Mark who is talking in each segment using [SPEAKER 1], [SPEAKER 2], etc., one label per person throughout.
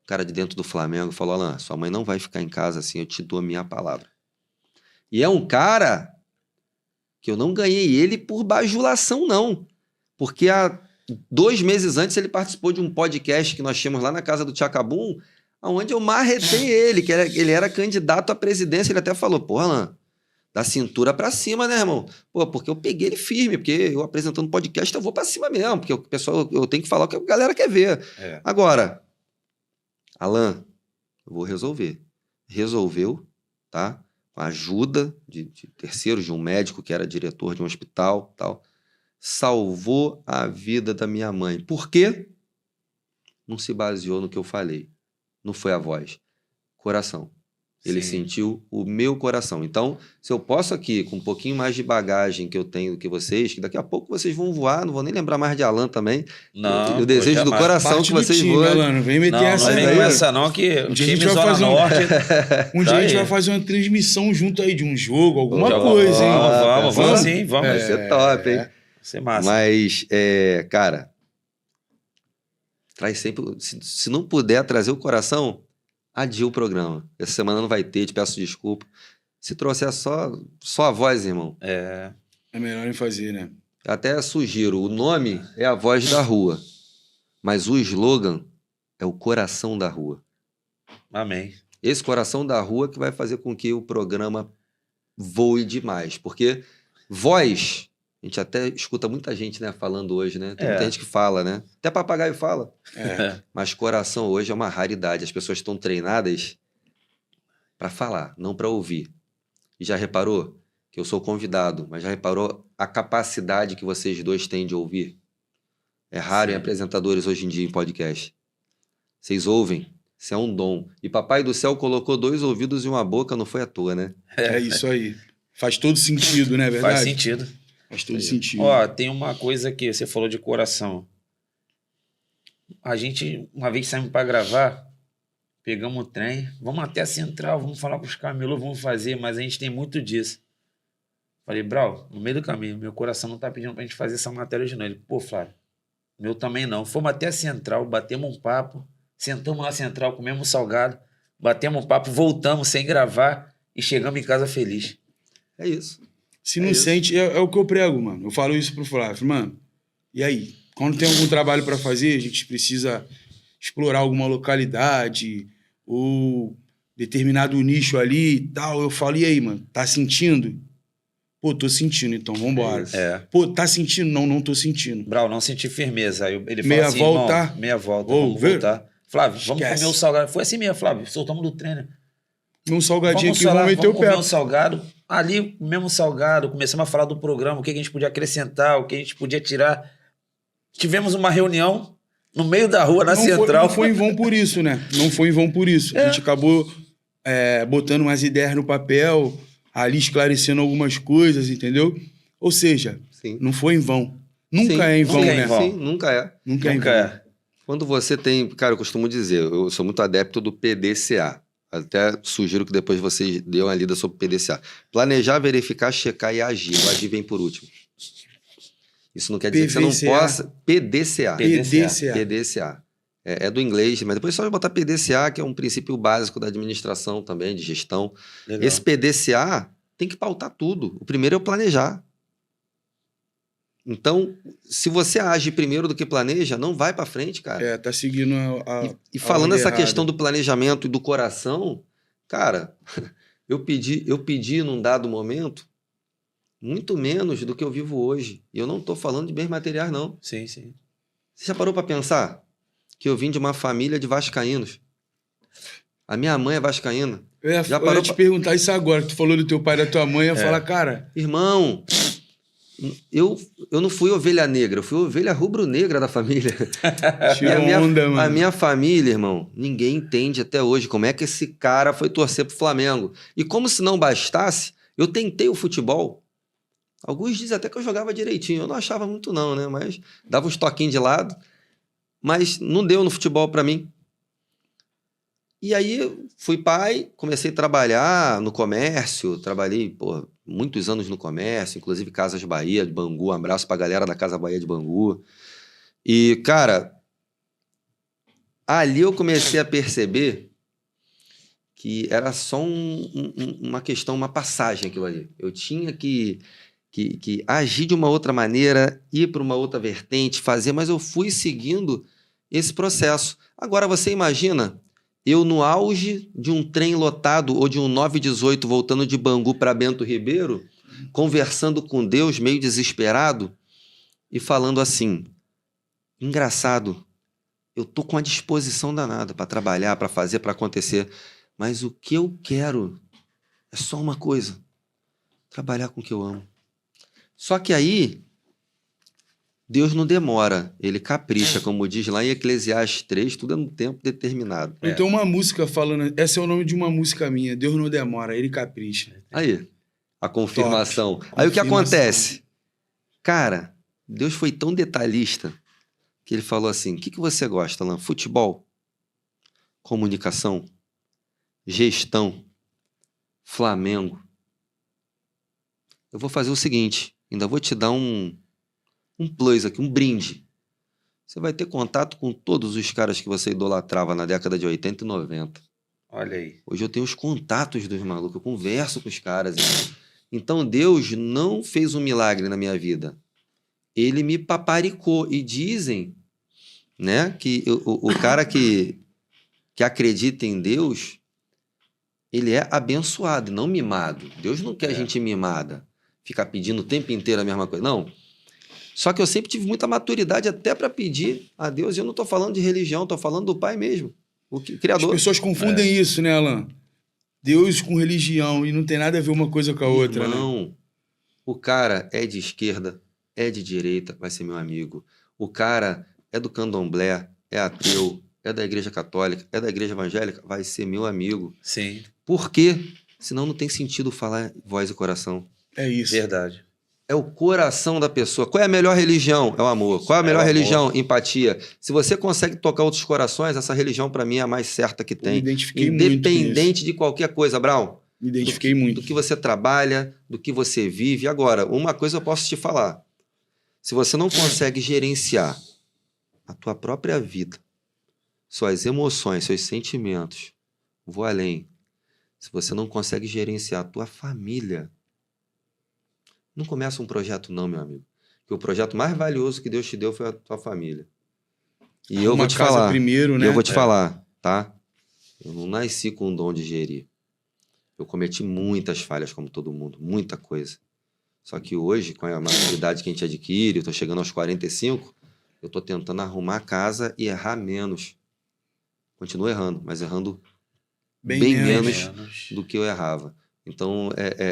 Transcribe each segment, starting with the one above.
[SPEAKER 1] cara de dentro do Flamengo falou, Alan, sua mãe não vai ficar em casa assim, eu te dou a minha palavra. E é um cara que eu não ganhei ele por bajulação, não. Porque há 2 meses antes ele participou de um podcast que nós tínhamos lá na casa do Tchacabum, onde eu marretei ele, que ele era candidato à presidência. Ele até falou, pô, Alan, da cintura pra cima, né, irmão? Pô, porque eu peguei ele firme, porque eu apresentando podcast eu vou pra cima mesmo, porque o pessoal, eu tenho que falar o que a galera quer ver. Agora, Alan, eu vou resolver. Resolveu, tá? Com a ajuda de terceiros, de um médico que era diretor de um hospital, tal. Salvou a vida da minha mãe. Por quê? Não se baseou no que eu falei. Não foi a voz. Coração. Ele sentiu o meu coração. Então, se eu posso aqui, com um pouquinho mais de bagagem que eu tenho do que vocês, que daqui a pouco vocês vão voar, não vou nem lembrar mais de Alan também.
[SPEAKER 2] Não,
[SPEAKER 1] eu desejo do coração que vocês voem.
[SPEAKER 3] Não vem meter essa
[SPEAKER 2] não vem com essa não, que
[SPEAKER 3] um dia a gente vai fazer um dia a gente vai fazer uma transmissão junto aí de um jogo, alguma coisa, hein?
[SPEAKER 2] Vamos sim, vamos.
[SPEAKER 1] Vai ser top, hein?
[SPEAKER 2] Vai ser massa.
[SPEAKER 1] Mas, cara, traz sempre... Se não puder trazer o coração, adia o programa. Essa semana não vai ter, te peço desculpa. Se trouxer só a voz, irmão.
[SPEAKER 3] É melhor em fazer, né?
[SPEAKER 1] Até sugiro, o nome é a voz da rua, mas o slogan é o coração da rua.
[SPEAKER 2] Amém.
[SPEAKER 1] Esse coração da rua que vai fazer com que o programa voe demais. Porque voz, a gente até escuta muita gente, né, falando hoje, né? Tem muita gente que fala, né? Até papagaio fala. Mas coração hoje é uma raridade. As pessoas estão treinadas para falar, não para ouvir. E já reparou que eu sou convidado, mas já reparou a capacidade que vocês dois têm de ouvir? É raro em apresentadores hoje em dia em podcast. Vocês ouvem, isso é um dom. E Papai do Céu colocou 2 ouvidos e uma boca, não foi à toa, né?
[SPEAKER 3] É isso aí. Faz todo sentido, né, verdade?
[SPEAKER 2] Faz sentido.
[SPEAKER 3] Faz todo sentido.
[SPEAKER 2] Ó, tem uma coisa que você falou de coração. A gente, uma vez saímos para gravar, pegamos o trem, vamos até a Central, vamos falar com os camelôs, vamos fazer, mas a gente tem muito disso. Falei, Brau, no meio do caminho, meu coração não tá pedindo pra gente fazer essa matéria de novo. Ele, pô, Flávio, meu também não. Fomos até a Central, batemos um papo, sentamos na Central, comemos um salgado, batemos um papo, voltamos sem gravar e chegamos em casa feliz.
[SPEAKER 1] É isso.
[SPEAKER 3] Se não sente, é o que eu prego, mano. Eu falo isso pro Flávio, mano. E aí? Quando tem algum trabalho para fazer, a gente precisa explorar alguma localidade ou determinado nicho ali e tal. Eu falo, e aí, mano? Tá sentindo? Pô, tô sentindo, então vambora. Pô, tá sentindo? Não tô sentindo.
[SPEAKER 2] Brau, não senti firmeza. Aí ele fala
[SPEAKER 3] meia
[SPEAKER 2] assim,
[SPEAKER 3] volta,
[SPEAKER 2] irmão, meia volta, vamos voltar. Flávio, vamos comer o salgado. Foi assim mesmo, Flávio, soltamos do treino.
[SPEAKER 3] Um salgadinho aqui, vamos meter o pé.
[SPEAKER 2] Vamos comer um salgado. Ali, mesmo salgado, começamos a falar do programa, o que a gente podia acrescentar, o que a gente podia tirar. Tivemos uma reunião no meio da rua, na Central.
[SPEAKER 3] Não foi em vão por isso, né? Não foi em vão por isso. A gente acabou botando umas ideias no papel, ali esclarecendo algumas coisas, entendeu? Ou seja, não foi em vão. Nunca é em vão, né?
[SPEAKER 1] Sim, nunca é.
[SPEAKER 3] Nunca é.
[SPEAKER 1] Quando você tem... Cara, eu costumo dizer, eu sou muito adepto do PDCA. Até sugiro que depois vocês dêem uma lida sobre PDCA. Planejar, verificar, checar e agir. O agir vem por último. Isso não quer dizer que você não possa... PDCA. É do inglês, mas depois só vai botar PDCA, que é um princípio básico da administração também, de gestão. Legal. Esse PDCA tem que pautar tudo. O primeiro é o planejar. Então, se você age primeiro do que planeja, não vai para frente, cara.
[SPEAKER 3] Tá seguindo
[SPEAKER 1] E falando essa questão do planejamento e do coração, cara, eu pedi num dado momento muito menos do que eu vivo hoje. E eu não estou falando de bens materiais, não.
[SPEAKER 2] Sim.
[SPEAKER 1] Você já parou para pensar que eu vim de uma família de vascaínos? A minha mãe é vascaína.
[SPEAKER 3] Eu ia te perguntar isso agora, que tu falou do teu pai e da tua mãe, eu ia falar, cara...
[SPEAKER 1] Irmão... Eu não fui ovelha negra, eu fui ovelha rubro-negra da família. A minha família, irmão, ninguém entende até hoje como é que esse cara foi torcer pro Flamengo. E como se não bastasse, eu tentei o futebol. Alguns dizem até que eu jogava direitinho. Eu não achava muito não, né? Mas dava uns toquinhos de lado. Mas não deu no futebol pra mim. E aí fui pai, comecei a trabalhar no comércio, trabalhei, muitos anos no comércio, inclusive Casas Bahia de Bangu, um abraço pra galera da Casa Bahia de Bangu. E, cara, Ali eu comecei a perceber que era só uma questão, uma passagem aquilo ali. Eu tinha que agir de uma outra maneira, ir para uma outra vertente, fazer, mas eu fui seguindo esse processo. Agora, você imagina eu no auge de um trem lotado ou de um 918 voltando de Bangu para Bento Ribeiro, conversando com Deus, meio desesperado, e falando assim, engraçado, eu tô com a disposição danada para trabalhar, para fazer, para acontecer, mas o que eu quero é só uma coisa, trabalhar com o que eu amo. Só que aí, Deus não demora, ele capricha, como diz lá em Eclesiastes 3, tudo é no tempo determinado.
[SPEAKER 3] Não tem uma música falando, esse é o nome de uma música minha, Deus não demora, ele capricha.
[SPEAKER 1] Aí, a confirmação.
[SPEAKER 3] Top.
[SPEAKER 1] Aí o que
[SPEAKER 3] Confirmação.
[SPEAKER 1] acontece? Cara, Deus foi tão detalhista que ele falou assim, o que você gosta, Alan? Futebol? Comunicação? Gestão? Flamengo? Eu vou fazer o seguinte, ainda vou te dar um plus aqui, um brinde. Você vai ter contato com todos os caras que você idolatrava na década de 80 e 90.
[SPEAKER 2] Olha aí.
[SPEAKER 1] Hoje eu tenho os contatos dos malucos, eu converso com os caras. Então Deus não fez um milagre na minha vida. Ele me paparicou. E dizem, né, que o cara que acredita em Deus, ele é abençoado, não mimado. Deus não quer gente mimada, ficar pedindo o tempo inteiro a mesma coisa. Não. Só que eu sempre tive muita maturidade até para pedir a Deus. E eu não estou falando de religião, estou falando do Pai mesmo, o Criador.
[SPEAKER 3] As pessoas confundem isso, né, Alan? Deus com religião, e não tem nada a ver uma coisa com a outra,
[SPEAKER 1] Irmão,
[SPEAKER 3] né?
[SPEAKER 1] o cara é de esquerda, é de direita, vai ser meu amigo. O cara é do candomblé, é ateu, é da igreja católica, é da igreja evangélica, vai ser meu amigo.
[SPEAKER 2] Sim.
[SPEAKER 1] Por quê? Senão não tem sentido falar voz e coração.
[SPEAKER 3] É isso.
[SPEAKER 2] Verdade.
[SPEAKER 1] É o coração da pessoa. Qual é a melhor religião? É o amor. Qual é a melhor religião? Empatia. Se você consegue tocar outros corações, essa religião, para mim, é a mais certa que
[SPEAKER 3] Eu
[SPEAKER 1] tem.
[SPEAKER 3] me identifiquei muito com
[SPEAKER 1] Independente de qualquer coisa, Brown.
[SPEAKER 3] Me identifiquei muito.
[SPEAKER 1] Do que você trabalha, do que você vive. Agora, uma coisa eu posso te falar. Se você não consegue gerenciar a tua própria vida, suas emoções, seus sentimentos, vou além. Se você não consegue gerenciar a tua família, não começa um projeto não, meu amigo. Porque o projeto mais valioso que Deus te deu foi a tua família. E eu vou te falar.
[SPEAKER 3] Primeiro, né?
[SPEAKER 1] E eu vou te falar, tá? Eu não nasci com o dom de gerir. Eu cometi muitas falhas, como todo mundo. Muita coisa. Só que hoje, com a maturidade que a gente adquire, eu tô chegando aos 45, eu tô tentando arrumar a casa e errar menos. Continuo errando, mas errando bem menos do que eu errava. Então,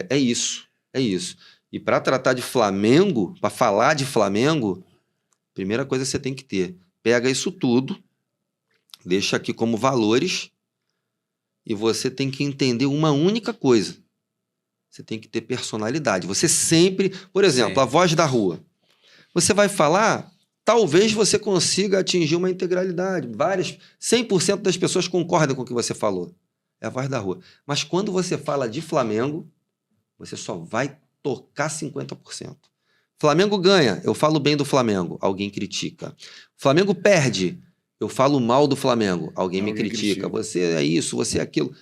[SPEAKER 1] é isso. É isso. E para tratar de Flamengo, para falar de Flamengo, primeira coisa que você tem que ter, pega isso tudo, deixa aqui como valores, e você tem que entender uma única coisa. Você tem que ter personalidade. Você sempre, por exemplo, a voz da rua. Você vai falar, talvez você consiga atingir uma integralidade. 100% das pessoas concordam com o que você falou. É a voz da rua. Mas quando você fala de Flamengo, você só vai tocar 50%. Flamengo ganha, eu falo bem do Flamengo, alguém critica. Flamengo perde, eu falo mal do Flamengo, alguém me critica. Você é isso, você é aquilo.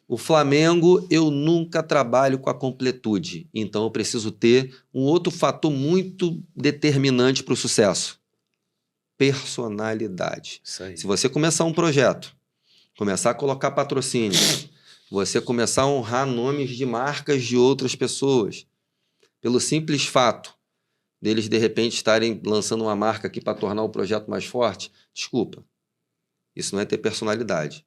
[SPEAKER 1] O Flamengo, eu nunca trabalho com a completude. Então eu preciso ter um outro fator muito determinante para o sucesso. Personalidade.
[SPEAKER 2] Isso aí.
[SPEAKER 1] Se você começar um projeto, começar a colocar patrocínio, você começar a honrar nomes de marcas de outras pessoas, pelo simples fato deles, de repente, estarem lançando uma marca aqui para tornar o projeto mais forte, desculpa, isso não é ter personalidade.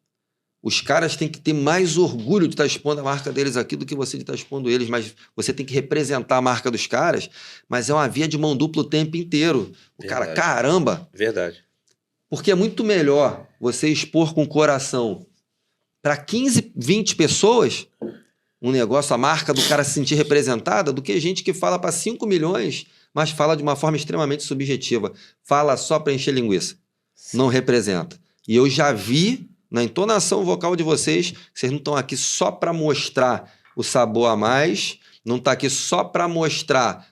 [SPEAKER 1] Os caras têm que ter mais orgulho de estar expondo a marca deles aqui do que você de estar expondo eles, mas você tem que representar a marca dos caras, mas é uma via de mão dupla o tempo inteiro. O cara, caramba!
[SPEAKER 2] Verdade.
[SPEAKER 1] Porque é muito melhor você expor com o coração para 15, 20 pessoas um negócio, a marca do cara se sentir representada, do que gente que fala para 5 milhões, mas fala de uma forma extremamente subjetiva. Fala só para encher linguiça. Não representa. E eu já vi na entonação vocal de vocês que vocês não estão aqui só para mostrar o sabor a mais, não está aqui só para mostrar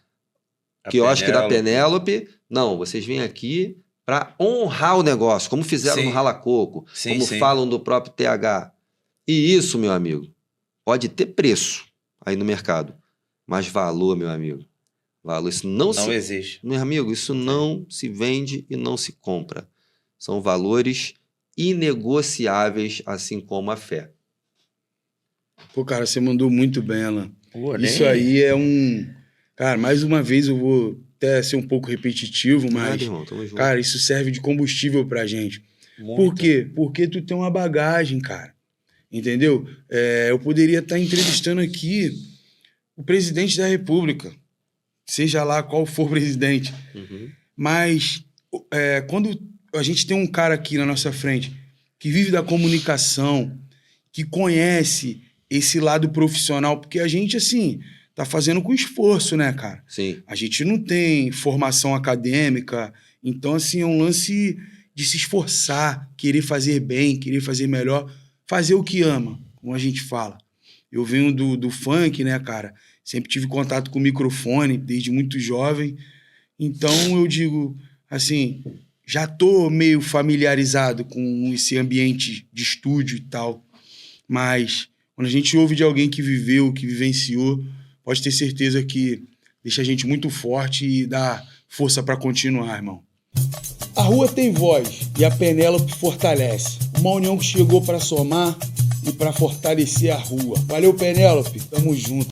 [SPEAKER 1] que eu acho que da Penélope. Não, vocês vêm aqui para honrar o negócio, como fizeram
[SPEAKER 2] Sim.
[SPEAKER 1] no Rala Coco,
[SPEAKER 2] Sim,
[SPEAKER 1] como
[SPEAKER 2] sim.
[SPEAKER 1] falam do próprio TH. E isso, meu amigo, pode ter preço aí no mercado, mas valor, meu amigo, valor, isso não se...
[SPEAKER 2] existe.
[SPEAKER 1] Meu amigo, isso não se vende e não se compra. São valores inegociáveis, assim como a fé.
[SPEAKER 3] Pô, cara, você mandou muito bem, Alan.
[SPEAKER 2] Pô,
[SPEAKER 3] Isso aí é um... Cara, mais uma vez eu vou até ser um pouco repetitivo,
[SPEAKER 1] Nada,
[SPEAKER 3] mas...
[SPEAKER 1] irmão, tamo junto.
[SPEAKER 3] Cara, isso serve de combustível pra gente.
[SPEAKER 2] Muito.
[SPEAKER 3] Por quê? Porque tu tem uma bagagem, cara. Entendeu? Eu poderia estar entrevistando aqui o presidente da República, seja lá qual for o presidente.
[SPEAKER 1] Uhum.
[SPEAKER 3] Mas quando a gente tem um cara aqui na nossa frente que vive da comunicação, que conhece esse lado profissional, porque a gente, assim, tá fazendo com esforço, né, cara?
[SPEAKER 1] Sim.
[SPEAKER 3] A gente não tem formação acadêmica, então, assim, é um lance de se esforçar, querer fazer bem, querer fazer melhor, fazer o que ama, como a gente fala. Eu venho do funk, né, cara? Sempre tive contato com o microfone, desde muito jovem. Então, eu digo, assim, já tô meio familiarizado com esse ambiente de estúdio e tal, mas quando a gente ouve de alguém que viveu, que vivenciou, pode ter certeza que deixa a gente muito forte e dá força para continuar, irmão. A rua tem voz e a Penélope fortalece. Uma união que chegou para somar e para fortalecer a rua. Valeu, Penélope. Tamo junto.